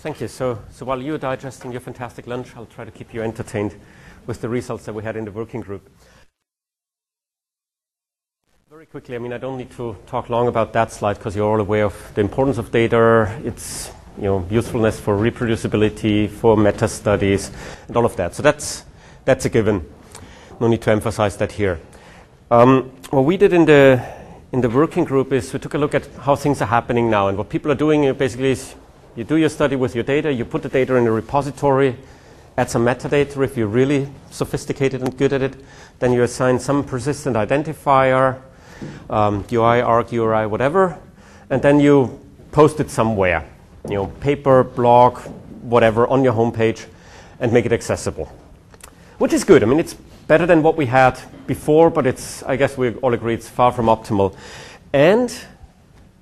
Thank you. So while you're digesting your fantastic lunch, I'll try to keep you entertained with the results that we had in the working group. Very quickly, I don't need to talk long about that slide because you're all aware of the importance of data, its usefulness for reproducibility, for meta studies, and all of that. So that's a given. No need to emphasize that here. What we did in the working group is we took a look at how things are happening now, and what people are doing basically is you do your study with your data, you put the data in a repository, add some metadata if you're really sophisticated and good at it, then you assign some persistent identifier, UI, arg, URI, whatever, and then you post it somewhere, paper, blog, whatever, on your homepage, and make it accessible. Which is good. It's better than what we had before, but I guess we all agree it's far from optimal. And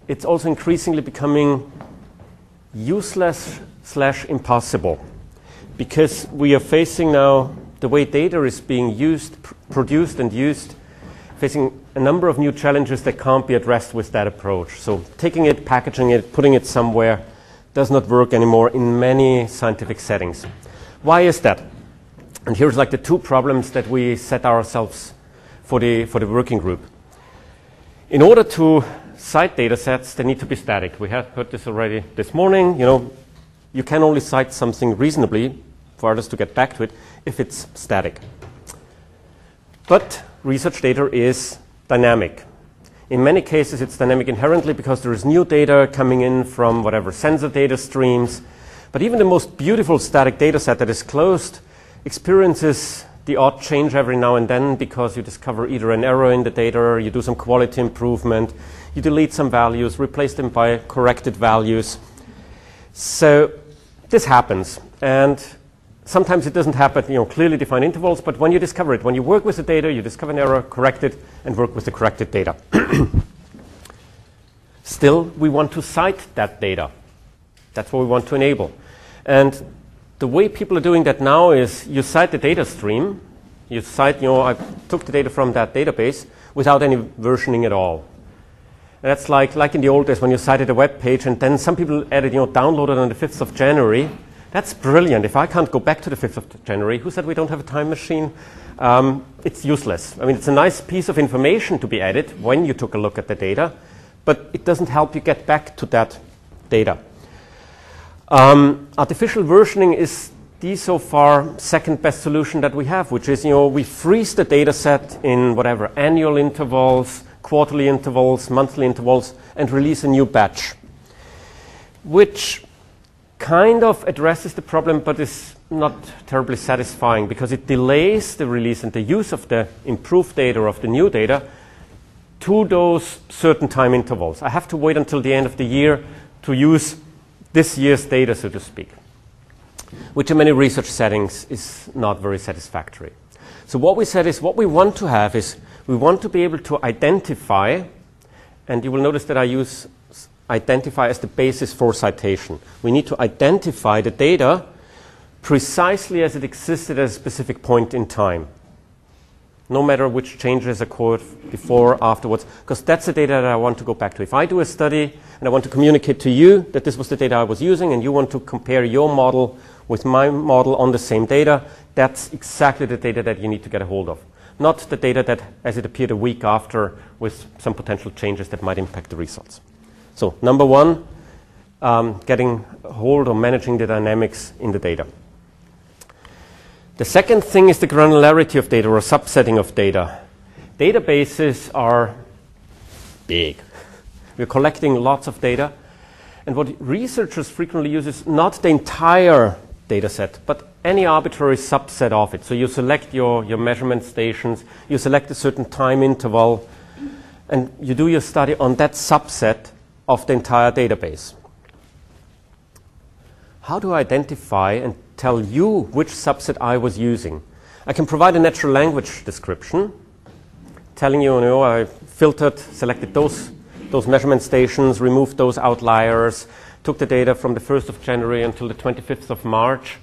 it's also increasingly becoming useless/impossible, because we are facing now the way data is being used, produced and used, facing a number of new challenges that can't be addressed with that approach. So taking it, packaging it, putting it somewhere does not work anymore in many scientific settings. Why is that? And here's the two problems that we set ourselves for the working group. In order to cite data sets, they need to be static. We have heard this already this morning. You can only cite something reasonably for others to get back to it if it's static. But research data is dynamic. In many cases, it's dynamic inherently because there is new data coming in from whatever sensor data streams. But even the most beautiful static data set that is closed experiences the odd change every now and then because you discover either an error in the data, or you do some quality improvement, you delete some values, replace them by corrected values. So this happens, and sometimes it doesn't happen clearly defined intervals, but when you discover it, when you work with the data, you discover an error, correct it, and work with the corrected data. Still, we want to cite that data. That's what we want to enable. And the way people are doing that now is you cite the data stream. You cite, I took the data from that database without any versioning at all. And that's like in the old days when you cited a web page and then some people added, downloaded on the 5th of January. That's brilliant. If I can't go back to the 5th of January, who said we don't have a time machine? It's useless. It's a nice piece of information to be added when you took a look at the data, but it doesn't help you get back to that data. Artificial versioning is the so far second best solution that we have, which is, we freeze the data set in whatever, annual intervals, quarterly intervals, monthly intervals, and release a new batch, which kind of addresses the problem, but is not terribly satisfying because it delays the release and the use of the improved data or of the new data to those certain time intervals. I have to wait until the end of the year to use this year's data, so to speak, which in many research settings is not very satisfactory. So what we said is what we want to have is we want to be able to identify, and you will notice that I use identify as the basis for citation. We need to identify the data precisely as it existed at a specific point in time, no matter which changes occurred before or afterwards, because that's the data that I want to go back to. If I do a study and I want to communicate to you that this was the data I was using and you want to compare your model with my model on the same data, that's exactly the data that you need to get a hold of. Not the data that as it appeared a week after with some potential changes that might impact the results. So number one, getting a hold or managing the dynamics in the data. The second thing is the granularity of data or subsetting of data. Databases are big. We're collecting lots of data. And what researchers frequently use is not the entire data set, but any arbitrary subset of it. So you select your measurement stations, you select a certain time interval, and you do your study on that subset of the entire database. How do I identify and tell you which subset I was using? I can provide a natural language description telling you, I filtered, selected those measurement stations, removed those outliers, took the data from the 1st of January until the 25th of March.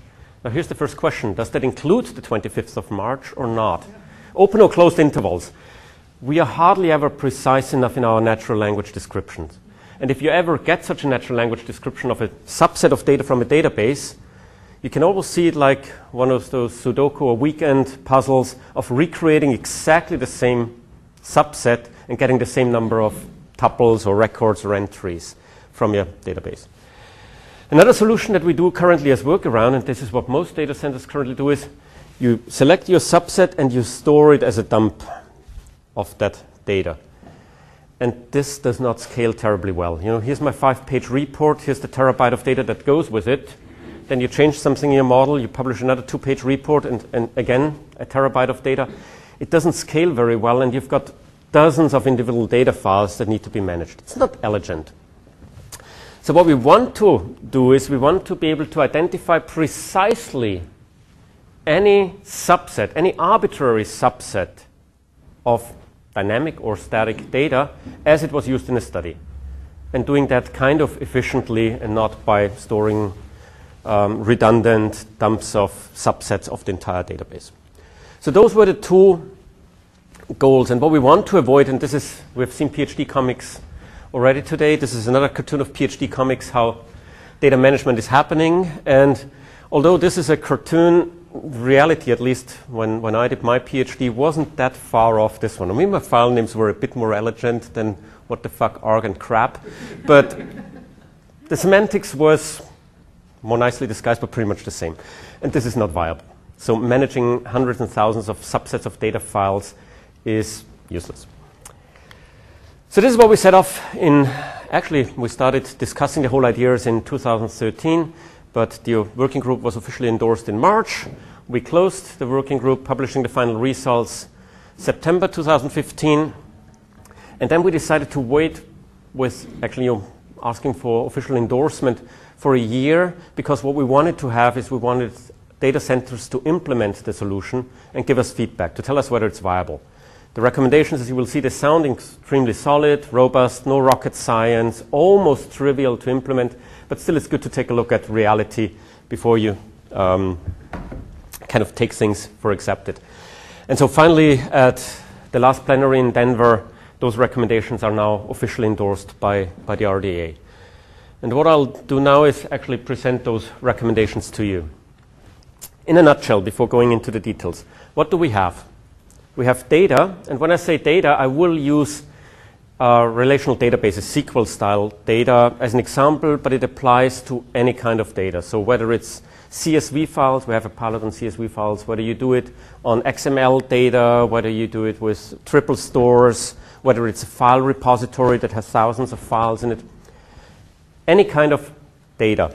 Now here's the first question. Does that include the 25th of March or not? Yeah. Open or closed intervals. We are hardly ever precise enough in our natural language descriptions. And if you ever get such a natural language description of a subset of data from a database, you can almost see it like one of those Sudoku or weekend puzzles of recreating exactly the same subset and getting the same number of tuples or records or entries from your database. Another solution that we do currently as workaround, and this is what most data centers currently do, is you select your subset and you store it as a dump of that data. And this does not scale terribly well. Here's my 5-page report. Here's the terabyte of data that goes with it. Then you change something in your model. You publish another 2-page report and again, a terabyte of data. It doesn't scale very well, and you've got dozens of individual data files that need to be managed. It's not elegant. So what we want to do is we want to be able to identify precisely any subset, any arbitrary subset of dynamic or static data as it was used in a study. And doing that kind of efficiently and not by storing redundant dumps of subsets of the entire database. So those were the two goals. And what we want to avoid, and this is, we've seen PhD comics already today. This is another cartoon of PhD comics, how data management is happening. And although this is a cartoon, reality, at least when I did my PhD, wasn't that far off this one. I mean, my file names were a bit more elegant than what the fuck, arg, and crap. But the semantics was more nicely disguised, but pretty much the same. And this is not viable. So managing hundreds and thousands of subsets of data files is useless. So this is what we set off in, actually, we started discussing the whole ideas in 2013, but the working group was officially endorsed in March. We closed the working group, publishing the final results September 2015. And then we decided to wait with actually asking for official endorsement for a year, because what we wanted to have is we wanted data centers to implement the solution and give us feedback, to tell us whether it's viable. The recommendations, as you will see, they sound extremely solid, robust, no rocket science, almost trivial to implement, but still it's good to take a look at reality before you kind of take things for accepted. And so finally, at the last plenary in Denver, those recommendations are now officially endorsed by the RDA. And what I'll do now is actually present those recommendations to you. In a nutshell, before going into the details, what do we have? We have data, and when I say data, I will use relational databases, SQL-style data as an example, but it applies to any kind of data. So whether it's CSV files, we have a pilot on CSV files, whether you do it on XML data, whether you do it with triple stores, whether it's a file repository that has thousands of files in it, any kind of data.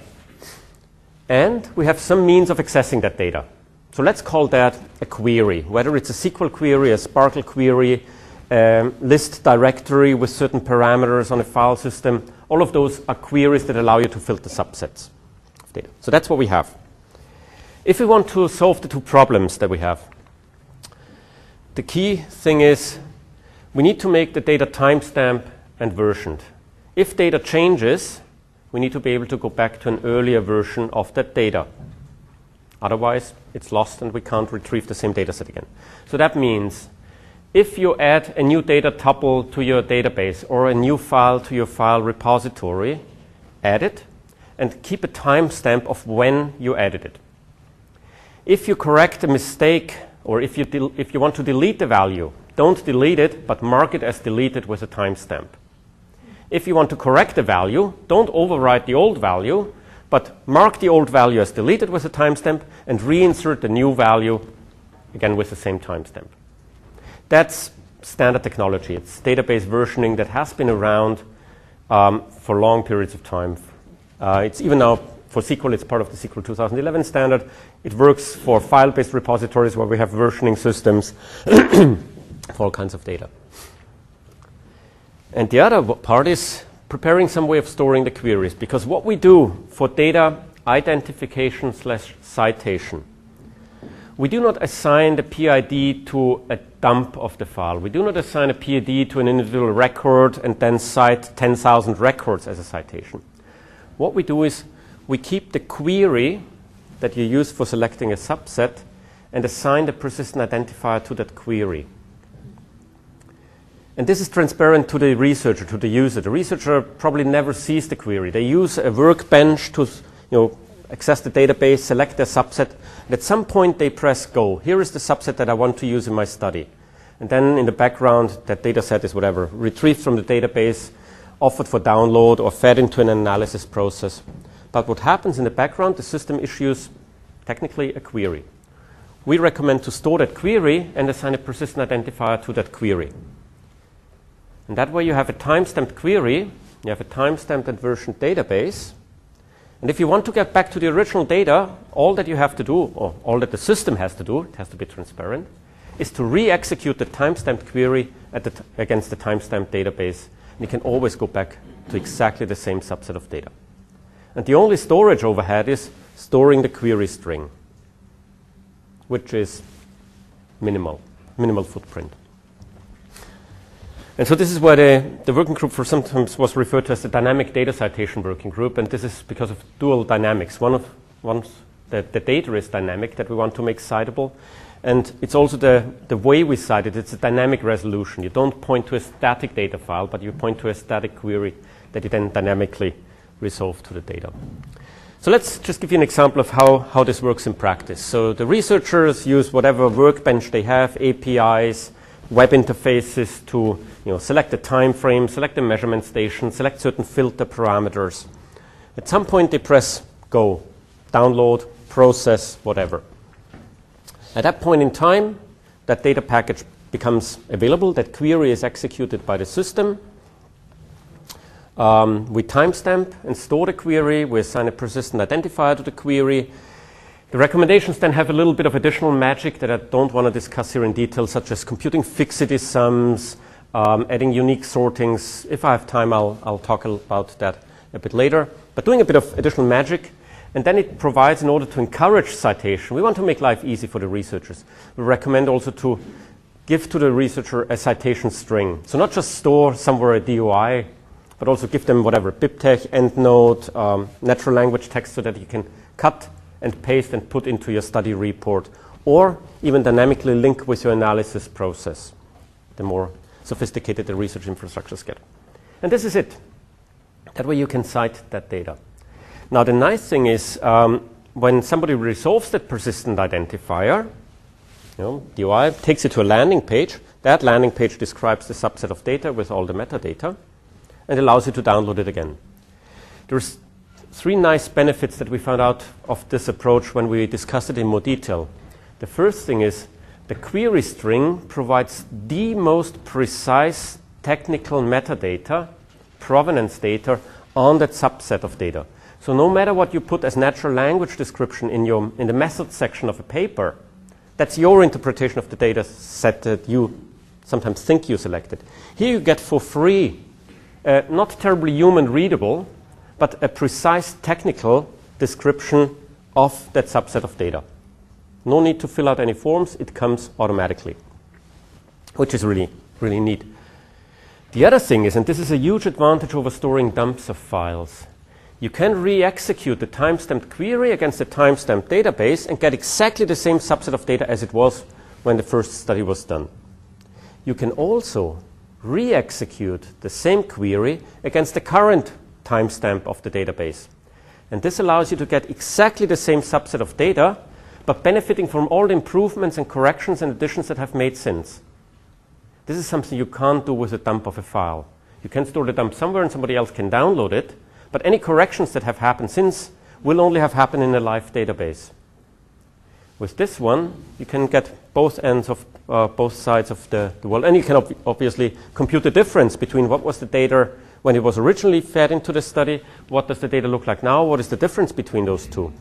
And we have some means of accessing that data. So let's call that a query, whether it's a SQL query, a Sparkle query, list directory with certain parameters on a file system. All of those are queries that allow you to filter subsets of data. So that's what we have. If we want to solve the two problems that we have, the key thing is we need to make the data timestamp and versioned. If data changes, we need to be able to go back to an earlier version of that data. Otherwise, it's lost and we can't retrieve the same data set again. So that means if you add a new data tuple to your database or a new file to your file repository, add it and keep a timestamp of when you added it. If you correct a mistake or if you want to delete the value, don't delete it, but mark it as deleted with a timestamp. If you want to correct the value, don't overwrite the old value, but mark the old value as deleted with a timestamp and reinsert the new value again with the same timestamp. That's standard technology. It's database versioning that has been around for long periods of time. It's even now for SQL, it's part of the SQL 2011 standard. It works for file-based repositories where we have versioning systems for all kinds of data. And the other part is preparing some way of storing the queries, because what we do for data identification / citation, we do not assign the PID to a dump of the file. We do not assign a PID to an individual record and then cite 10,000 records as a citation. What we do is we keep the query that you use for selecting a subset and assign the persistent identifier to that query. And this is transparent to the researcher, to the user. The researcher probably never sees the query. They use a workbench to access the database, select their subset, and at some point they press go. Here is the subset that I want to use in my study. And then in the background, that data set is whatever, retrieved from the database, offered for download, or fed into an analysis process. But what happens in the background, the system issues technically a query. We recommend to store that query and assign a persistent identifier to that query. And that way you have a timestamped query, you have a timestamped and versioned database. And if you want to get back to the original data, all that you have to do, or all that the system has to do, it has to be transparent, is to re-execute the timestamped query against the timestamped database. And you can always go back to exactly the same subset of data. And the only storage overhead is storing the query string, which is minimal footprint. And so this is where the working group for sometimes was referred to as the dynamic data citation working group, and this is because of dual dynamics. Once the data is dynamic that we want to make citable, and it's also the way we cite it. It's a dynamic resolution. You don't point to a static data file, but you point to a static query that you then dynamically resolve to the data. So let's just give you an example of how this works in practice. So the researchers use whatever workbench they have, APIs, web interfaces to select the time frame, select the measurement station, select certain filter parameters. At some point they press go, download, process, whatever. At that point in time, that data package becomes available, that query is executed by the system. We timestamp and store the query, we assign a persistent identifier to the query. The recommendations then have a little bit of additional magic that I don't want to discuss here in detail, such as computing fixity sums, adding unique sortings. If I have time, I'll talk about that a bit later. But doing a bit of additional magic, and then it provides, in order to encourage citation, we want to make life easy for the researchers. We recommend also to give to the researcher a citation string. So not just store somewhere a DOI, but also give them whatever, BibTeX, EndNote, natural language text so that you can cut and paste and put into your study report, or even dynamically link with your analysis process, the more sophisticated the research infrastructures get. And this is it. That way you can cite that data. Now the nice thing is when somebody resolves that persistent identifier, DOI takes you to a landing page. That landing page describes the subset of data with all the metadata and allows you to download it again. There's 3 nice benefits that we found out of this approach when we discussed it in more detail. The first thing is the query string provides the most precise technical metadata, provenance data, on that subset of data. So no matter what you put as natural language description in the method section of a paper, that's your interpretation of the data set that you sometimes think you selected. Here you get for free, not terribly human readable, but a precise technical description of that subset of data. No need to fill out any forms, it comes automatically, which is really, really neat. The other thing is, and this is a huge advantage over storing dumps of files, you can re-execute the timestamped query against the timestamped database and get exactly the same subset of data as it was when the first study was done. You can also re-execute the same query against the current timestamp of the database. And this allows you to get exactly the same subset of data, but benefiting from all the improvements and corrections and additions that have made since. This is something you can't do with a dump of a file. You can store the dump somewhere and somebody else can download it, but any corrections that have happened since will only have happened in a live database. With this one, you can get both ends of both sides of the world, and you can obviously compute the difference between what was the data when it was originally fed into the study, what does the data look like now, what is the difference between those two.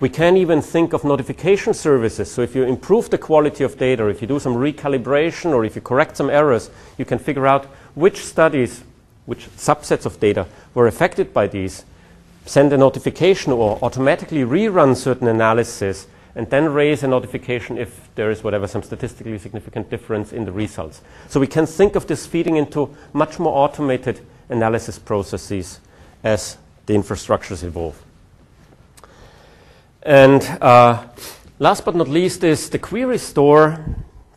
We can even think of notification services. So if you improve the quality of data, or if you do some recalibration, or if you correct some errors, you can figure out which studies, which subsets of data were affected by these, send a notification or automatically rerun certain analysis, and then raise a notification if there is some statistically significant difference in the results. So we can think of this feeding into much more automated analysis processes as the infrastructures evolve. And last but not least is the query store,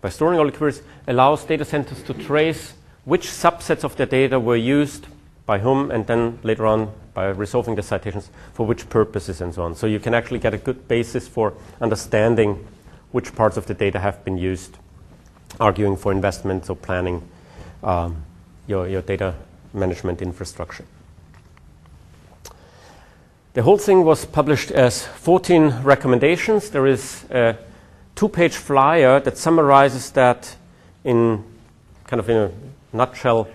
by storing all the queries, allows data centers to trace which subsets of the data were used by whom, and then later on by resolving the citations for which purposes and so on. So you can actually get a good basis for understanding which parts of the data have been used, arguing for investments or planning your data management infrastructure. The whole thing was published as 14 recommendations. There is a 2-page flyer that summarizes that in kind of in a nutshell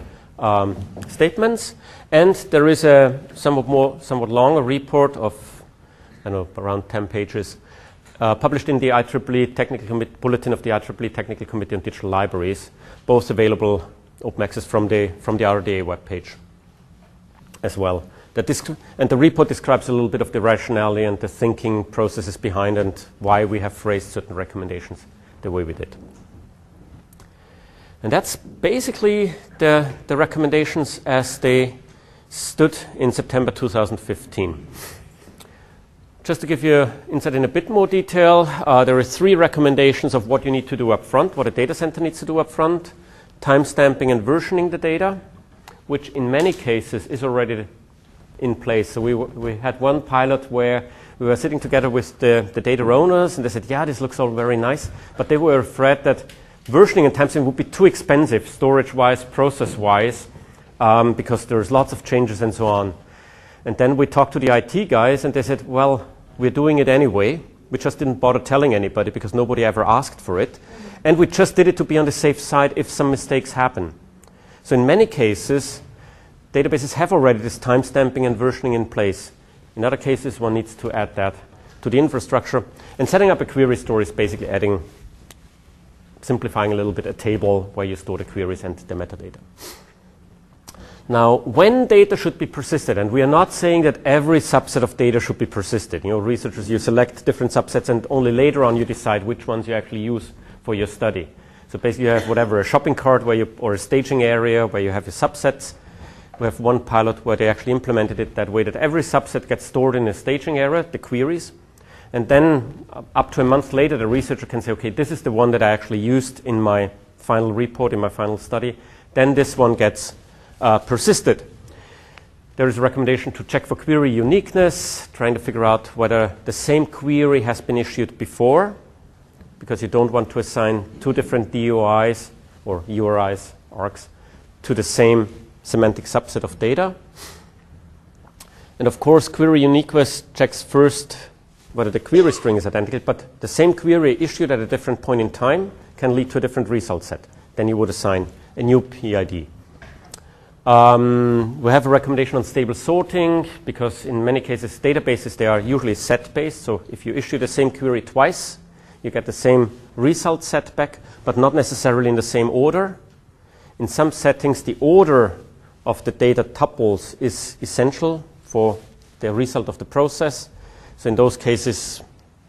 statements. And there is a somewhat longer report of, I don't know, around 10 pages, published in the IEEE Technical Bulletin of the IEEE Technical Committee on Digital Libraries, both available open access from the RDA webpage as well. And the report describes a little bit of the rationale and the thinking processes behind and why we have phrased certain recommendations the way we did. And that's basically the recommendations as they stood in September 2015. Just to give you insight in a bit more detail, there are 3 recommendations of what you need to do up front, what a data center needs to do up front: timestamping and versioning the data, which in many cases is already in place. So we had one pilot where we were sitting together with the data owners, and they said, yeah, this looks all very nice, but they were afraid that versioning and timestamping would be too expensive, storage-wise, process-wise, because there's lots of changes and so on. And then we talked to the IT guys, and they said, well, we're doing it anyway. We just didn't bother telling anybody because nobody ever asked for it. And we just did it to be on the safe side if some mistakes happen. So in many cases, databases have already this timestamping and versioning in place. In other cases, one needs to add that to the infrastructure. And setting up a query store is basically simplifying a little bit a table where you store the queries and the metadata. Now, when data should be persisted, and we are not saying that every subset of data should be persisted. You know, researchers, you select different subsets and only later on you decide which ones you actually use for your study. So basically you have whatever, a shopping cart or a staging area where you have your subsets. We have one pilot where they actually implemented it that way, that every subset gets stored in a staging area, the queries. And then up to a month later, the researcher can say, okay, this is the one that I actually used in my final report, in my final study. Then this one gets persisted. There is a recommendation to check for query uniqueness, trying to figure out whether the same query has been issued before, because you don't want to assign 2 different DOIs or URIs, ARCs, to the same semantic subset of data. And of course, query uniqueness checks first whether the query string is identical, but the same query issued at a different point in time can lead to a different result set. Then you would assign a new PID. We have a recommendation on stable sorting, because in many cases, databases, they are usually set-based. So if you issue the same query twice, you get the same result set back, but not necessarily in the same order. In some settings, the order of the data tuples is essential for the result of the process. So in those cases,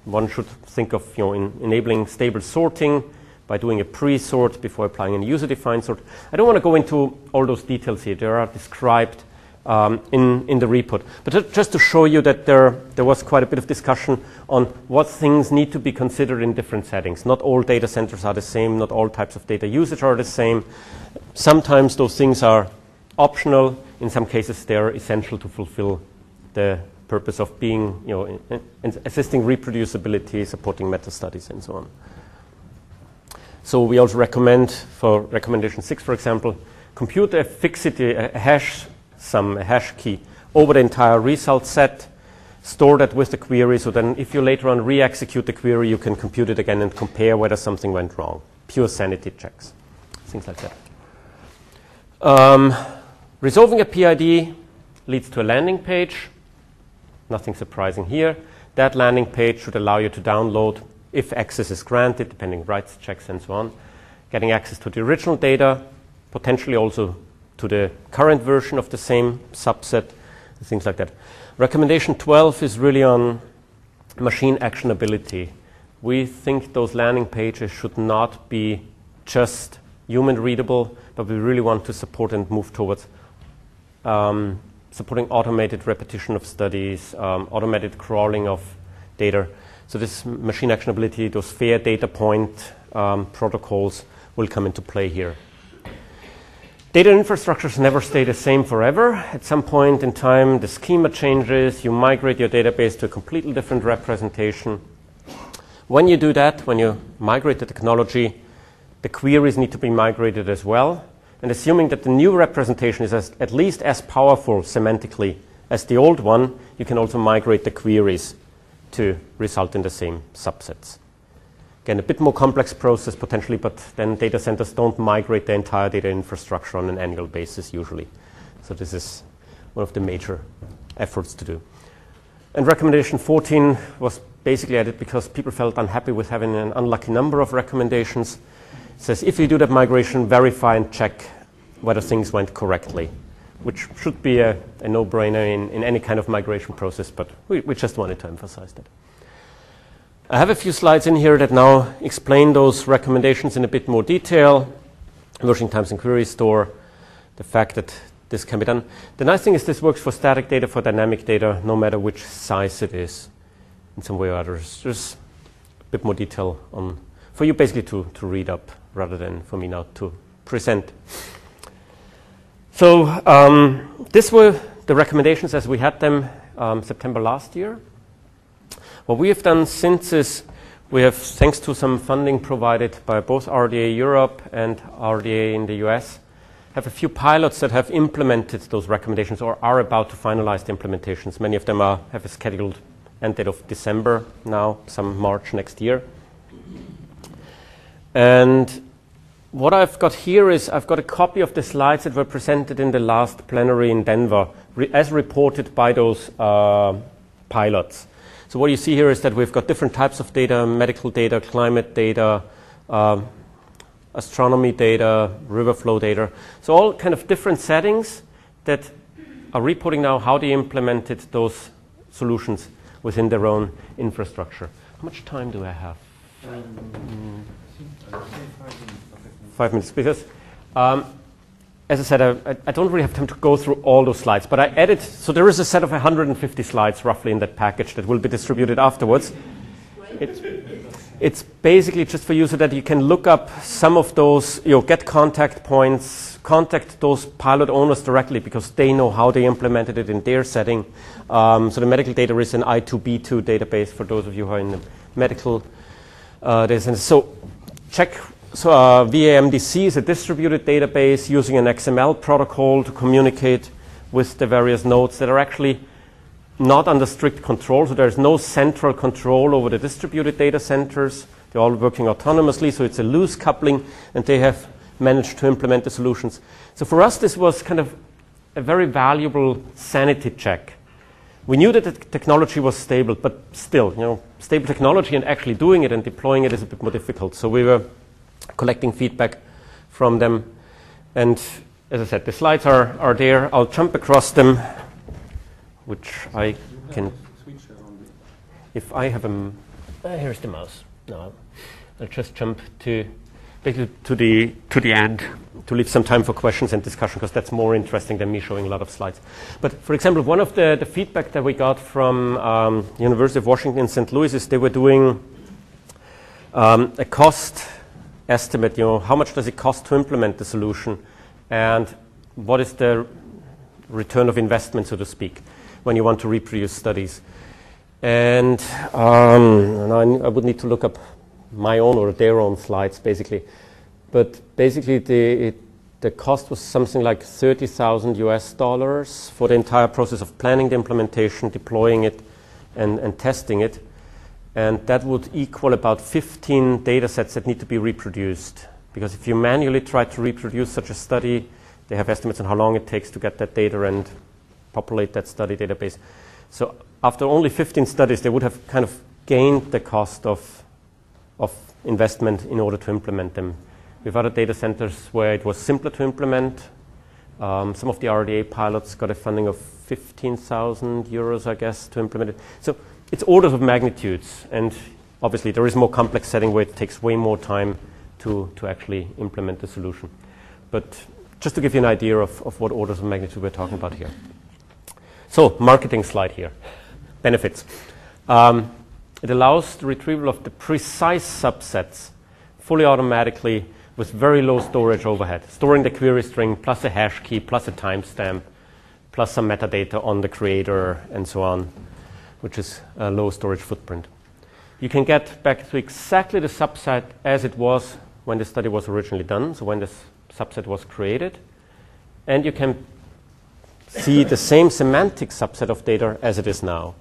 one should think of enabling stable sorting by doing a pre-sort before applying a user-defined sort. I don't want to go into all those details here. They are described in the report. But just to show you that there was quite a bit of discussion on what things need to be considered in different settings. Not all data centers are the same. Not all types of data usage are the same. Sometimes those things are optional. In some cases, they are essential to fulfill the purpose of being, assisting reproducibility, supporting meta-studies, and so on. So we also recommend, for recommendation 6, for example, compute a fixity, a hash sum, a hash key, over the entire result set, store that with the query, so then if you later on re-execute the query, you can compute it again and compare whether something went wrong. Pure sanity checks, things like that. Resolving a PID leads to a landing page. Nothing surprising here. That landing page should allow you to download, if access is granted, depending rights checks and so on, getting access to the original data, potentially also to the current version of the same subset, things like that. Recommendation 12 is really on machine actionability. We think those landing pages should not be just human readable, but we really want to support and move towards supporting automated repetition of studies, automated crawling of data. So this machine actionability, those fair data point protocols will come into play here. Data infrastructures never stay the same forever. At some point in time, the schema changes. You migrate your database to a completely different representation. When you do that, when you migrate the technology, the queries need to be migrated as well. And assuming that the new representation is at least as powerful semantically as the old one, you can also migrate the queries to result in the same subsets. Again, a bit more complex process potentially, but then data centers don't migrate the entire data infrastructure on an annual basis usually. So this is one of the major efforts to do. And recommendation 14 was basically added because people felt unhappy with having an unlucky number of recommendations. It says if you do that migration, verify and check whether things went correctly, which should be a no-brainer in any kind of migration process, but we just wanted to emphasize that. I have a few slides in here that now explain those recommendations in a bit more detail. Versioning times in query store, the fact that this can be done. The nice thing is this works for static data, for dynamic data, no matter which size it is in some way or others. There's a bit more detail on for you basically to read up rather than for me now to present. So these were the recommendations as we had them September last year. What we have done since is we have, thanks to some funding provided by both RDA Europe and RDA in the US, have a few pilots that have implemented those recommendations or are about to finalize the implementations. Many of them have a scheduled end date of December now, some March next year. And what I've got here is I've got a copy of the slides that were presented in the last plenary in Denver, as reported by those pilots. So what you see here is that we've got different types of data, medical data, climate data, astronomy data, river flow data. So all kind of different settings that are reporting now how they implemented those solutions within their own infrastructure. How much time do I have? 5 minutes, because as I said, I don't really have time to go through all those slides, but I added, so there is a set of 150 slides roughly in that package that will be distributed afterwards. It's basically just for you so that you can look up some of those, get contact points, contact those pilot owners directly because they know how they implemented it in their setting. So the medical data is an I2B2 database for those of you who are in the medical data center. So check. So VAMDC is a distributed database using an XML protocol to communicate with the various nodes that are actually not under strict control. So there's no central control over the distributed data centers. They're all working autonomously, so it's a loose coupling, and they have managed to implement the solutions. So for us, this was kind of a very valuable sanity check. We knew that the technology was stable, but still, stable technology and actually doing it and deploying it is a bit more difficult. So we were collecting feedback from them. And as I said, the slides are there. I'll jump across them, which I can. If I have here's the mouse. No, I'll just jump to the end to leave some time for questions and discussion because that's more interesting than me showing a lot of slides. But for example, one of the feedback that we got from University of Washington St. Louis is they were doing a cost estimate, how much does it cost to implement the solution and what is the return of investment, so to speak, when you want to reproduce studies. And I would need to look up my own or their own slides, basically. But basically, the cost was something like $30,000 US for the entire process of planning the implementation, deploying it, and testing it. And that would equal about 15 data sets that need to be reproduced. Because if you manually try to reproduce such a study, they have estimates on how long it takes to get that data and populate that study database. So after only 15 studies, they would have kind of gained the cost of investment in order to implement them. We have other data centers where it was simpler to implement. Some of the RDA pilots got a funding of 15,000 euros, I guess, to implement it. So it's orders of magnitudes, and obviously there is more complex setting where it takes way more time to actually implement the solution. But just to give you an idea of what orders of magnitude we're talking about here. So, marketing slide here. Benefits. It allows the retrieval of the precise subsets fully automatically with very low storage overhead, storing the query string plus a hash key plus a timestamp plus some metadata on the creator and so on, which is a low storage footprint. You can get back to exactly the subset as it was when the study was originally done, so when this subset was created. And you can see the same semantic subset of data as it is now.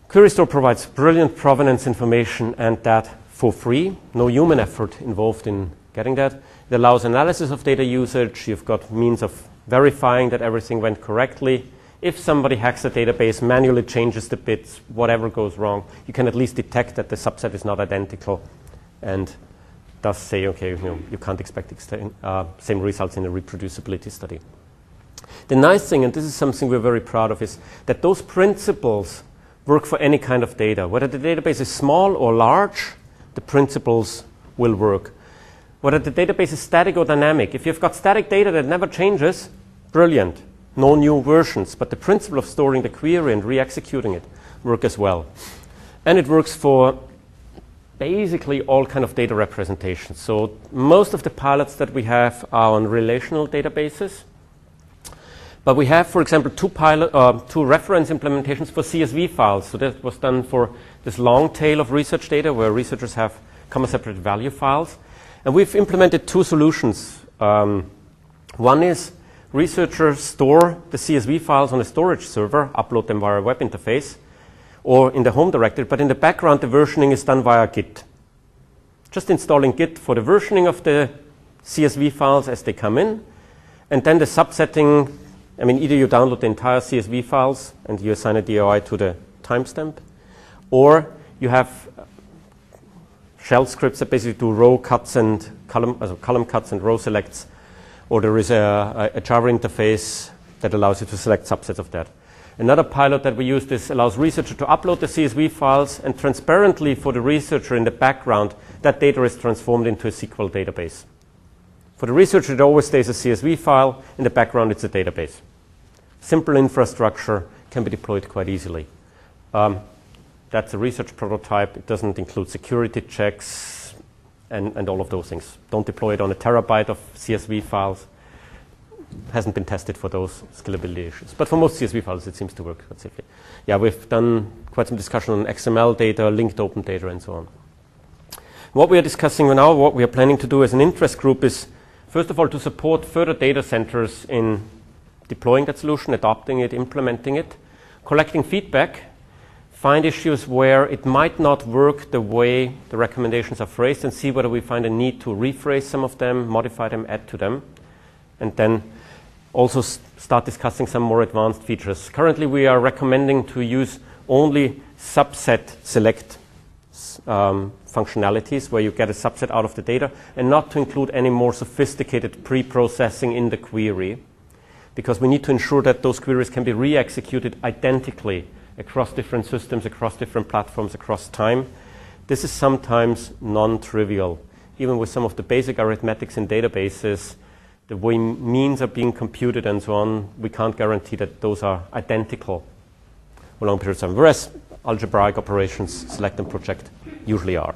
Query Store provides brilliant provenance information and that for free. No human effort involved in getting that. It allows analysis of data usage. You've got means of verifying that everything went correctly. If somebody hacks the database, manually changes the bits, whatever goes wrong, you can at least detect that the subset is not identical and thus say, okay, you can't expect same results in a reproducibility study. The nice thing, and this is something we're very proud of, is that those principles work for any kind of data. Whether the database is small or large, the principles will work. Whether the database is static or dynamic, if you've got static data that never changes, brilliant. No new versions, but the principle of storing the query and re-executing it work as well. And it works for basically all kind of data representations. So most of the pilots that we have are on relational databases. But we have, for example, two reference implementations for CSV files. So that was done for this long tail of research data where researchers have comma separated value files. And we've implemented two solutions. One is researchers store the CSV files on a storage server, upload them via a web interface, or in the home directory, but in the background the versioning is done via Git. Just installing Git for the versioning of the CSV files as they come in, and then the subsetting, either you download the entire CSV files and you assign a DOI to the timestamp, or you have shell scripts that basically do row cuts and column cuts and row selects, or there is a Java interface that allows you to select subsets of that. Another pilot that we use this allows researcher to upload the CSV files, and transparently for the researcher in the background, that data is transformed into a SQL database. For the researcher, it always stays a CSV file. In the background, it's a database. Simple infrastructure can be deployed quite easily. That's a research prototype. It doesn't include security checks and all of those things. Don't deploy it on a terabyte of CSV files. Hasn't been tested for those scalability issues. But for most CSV files, it seems to work quite safely. Yeah, we've done quite some discussion on XML data, linked open data, and so on. What we are discussing now, what we are planning to do as an interest group is, first of all, to support further data centers in deploying that solution, adopting it, implementing it, collecting feedback, find issues where it might not work the way the recommendations are phrased, and see whether we find a need to rephrase some of them, modify them, add to them, and then also start discussing some more advanced features. Currently, we are recommending to use only subset select functionalities where you get a subset out of the data, and not to include any more sophisticated pre-processing in the query, because we need to ensure that those queries can be re-executed identically across different systems, across different platforms, across time. This is sometimes non-trivial. Even with some of the basic arithmetics in databases, the way means are being computed and so on, we can't guarantee that those are identical for long periods of time, whereas algebraic operations, select and project, usually are.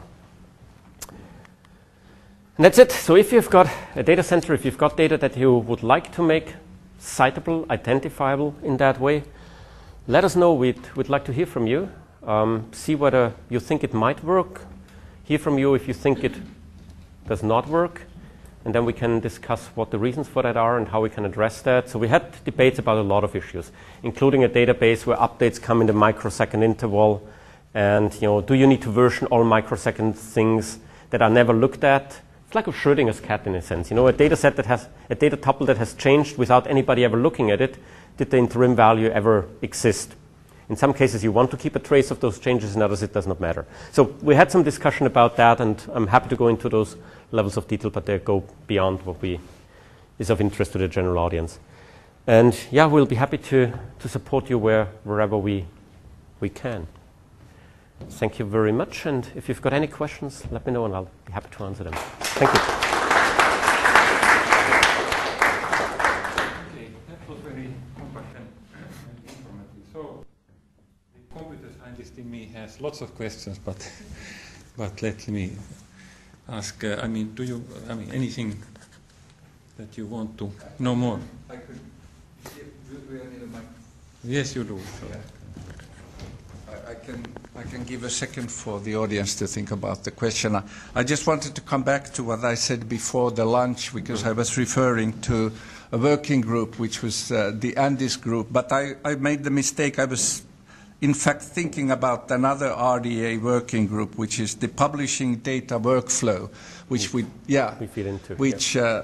And that's it. So if you've got a data center, if you've got data that you would like to make citable, identifiable in that way, let us know. We'd like to hear from you, see whether you think it might work, hear from you if you think it does not work, and then we can discuss what the reasons for that are and how we can address that. So we had debates about a lot of issues, including a database where updates come in the microsecond interval, and do you need to version all microsecond things that are never looked at? It's like a Schrödinger's cat in a sense. A data set that has a data tuple that has changed without anybody ever looking at it. Did the interim value ever exist? In some cases, you want to keep a trace of those changes. In others, it does not matter. So we had some discussion about that, and I'm happy to go into those levels of detail, but they go beyond what is of interest to the general audience. And yeah, we'll be happy to support you wherever we can. Thank you very much. And if you've got any questions, let me know, and I'll be happy to answer them. Thank you. In me has lots of questions, but let me ask, anything that you want to know more? I could. Do I need a mic? Yes, you do. So. I can give a second for the audience to think about the question. I just wanted to come back to what I said before the lunch, because I was referring to a working group, which was the Andes group. But I made the mistake. I was, in fact, thinking about another RDA working group, which is the publishing data workflow, which we feed into,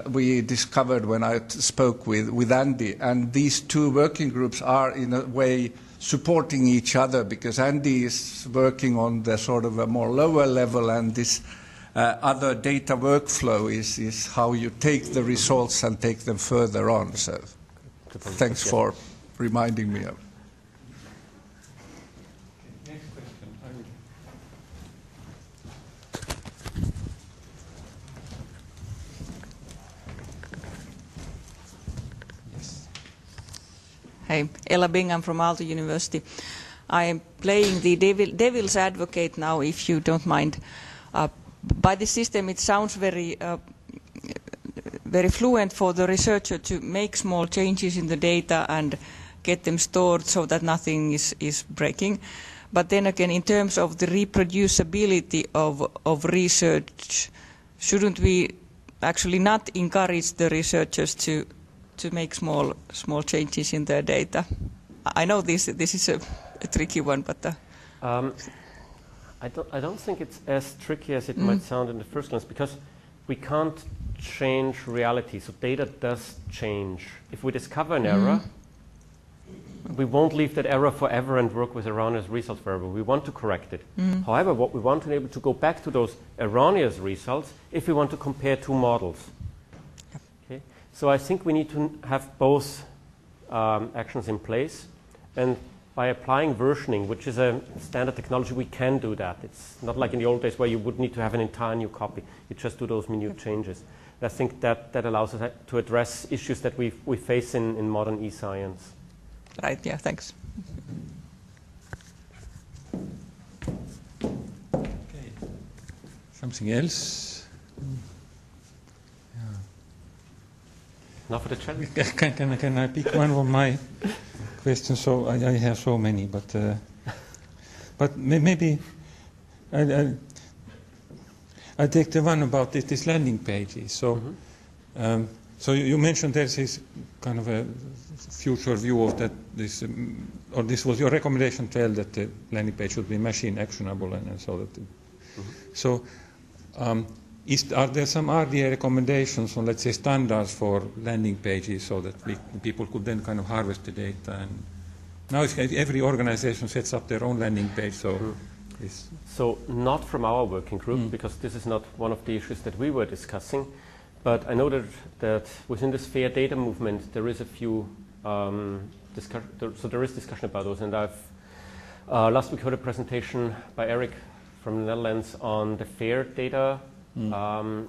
we discovered when I spoke with Andy. And these two working groups are, in a way, supporting each other, because Andy is working on the sort of a more lower level, and this other data workflow is how you take the results and take them further on. So thanks for reminding me of. Next question. Hey, Ella Bingham from Aalto University. I am playing the devil's advocate now, if you don't mind. By the system, it sounds very fluent for the researcher to make small changes in the data and get them stored so that nothing is breaking. But then again, in terms of the reproducibility of research, shouldn't we actually not encourage the researchers to make small changes in their data? I know this is a tricky one, but I don't think it's as tricky as it might sound in the first glance, because we can't change reality. So data does change. If we discover an error, we won't leave that error forever and work with erroneous results forever. We want to correct it. However, what we want to be able to go back to those erroneous results if we want to compare two models. Okay? So I think we need to have both actions in place, and by applying versioning, which is a standard technology, we can do that. It's not like in the old days where you would need to have an entire new copy. You just do those minute changes. And I think that allows us to address issues that we face in modern e-science. Right, yeah, thanks. Okay. Something else? Now for the challenge. Can I pick one of my questions? So I have so many, but maybe I take the one about this landing pages. So so you mentioned there's this kind of a future view of that. Or this was your recommendation, 12, that the landing page should be machine actionable, and so that. So. Are there some RDA recommendations on, let's say, standards for landing pages so that people could then kind of harvest the data? And now if every organization sets up their own landing page, so not from our working group, because this is not one of the issues that we were discussing. But I know that within this fair data movement, there is a few so there is discussion about those. And I've last week heard a presentation by Eric from the Netherlands on the fair data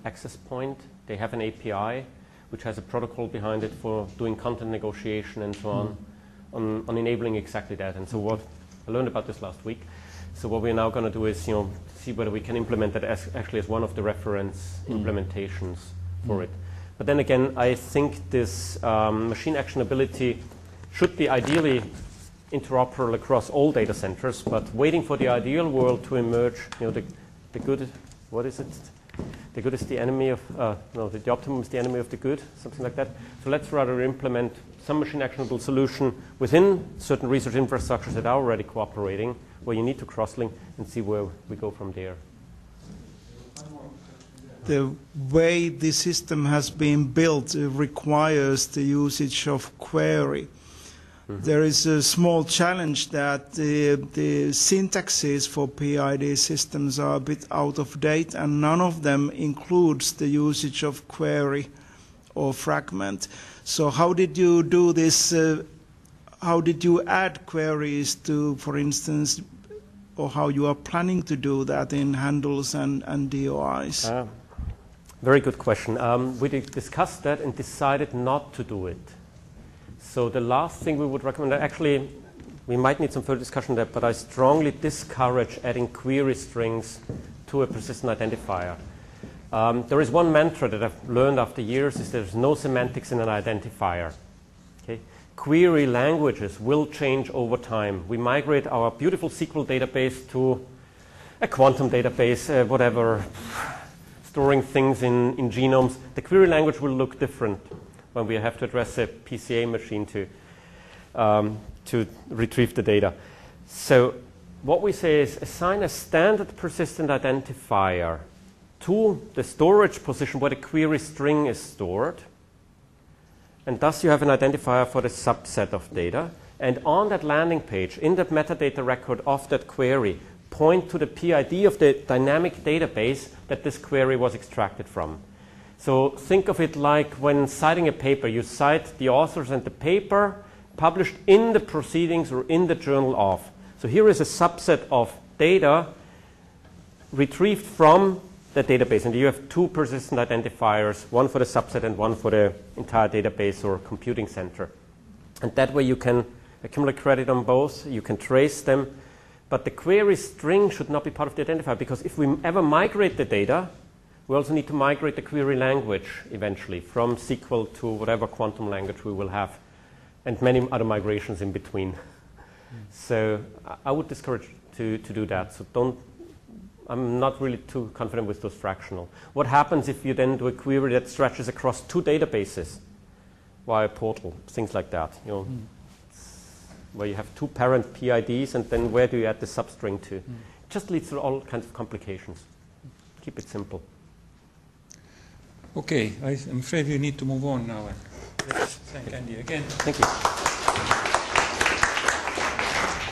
access point. They have an API which has a protocol behind it for doing content negotiation and so on enabling exactly that. And so what I learned about this last week. So what we're now going to do is see whether we can implement that as one of the reference implementations for it. But then again, I think this machine actionability should be ideally interoperable across all data centers, but waiting for the ideal world to emerge, the good, what is it? The good is the enemy of, the optimum is the enemy of the good, something like that. So let's rather implement some machine actionable solution within certain research infrastructures that are already cooperating, where you need to cross-link, and see where we go from there. The way the system has been built requires the usage of query. There is a small challenge that the syntaxes for PID systems are a bit out of date, and none of them includes the usage of query or fragment. So how did you do this? How did you add queries to, for instance, or how you are planning to do that in handles and DOIs? Very good question. We discussed that and decided not to do it. So the last thing we would recommend, actually, we might need some further discussion there, but I strongly discourage adding query strings to a persistent identifier. There is one mantra that I've learned after years is there's no semantics in an identifier. Okay? Query languages will change over time. We migrate our beautiful SQL database to a quantum database, whatever, storing things in genomes. The query language will look different when we have to address a PCA machine to retrieve the data. So what we say is assign a standard persistent identifier to the storage position where the query string is stored. And thus you have an identifier for the subset of data. And on that landing page, in that metadata record of that query, point to the PID of the dynamic database that this query was extracted from. So think of it like when citing a paper, you cite the authors and the paper published in the proceedings or in the journal of. So here is a subset of data retrieved from the database, and you have two persistent identifiers, one for the subset and one for the entire database or computing center. And that way you can accumulate credit on both, you can trace them, but the query string should not be part of the identifier, because if we ever migrate the data, we also need to migrate the query language eventually from SQL to whatever quantum language we will have, and many other migrations in between. So I would discourage to do that. So I'm not really too confident with those fractional. What happens if you then do a query that stretches across two databases via portal, things like that, you know, where you have two parent PIDs, and then where do you add the substring to? It just leads to all kinds of complications. Keep it simple. Okay, I'm afraid we need to move on now. Let's thank Andy again. Thank you.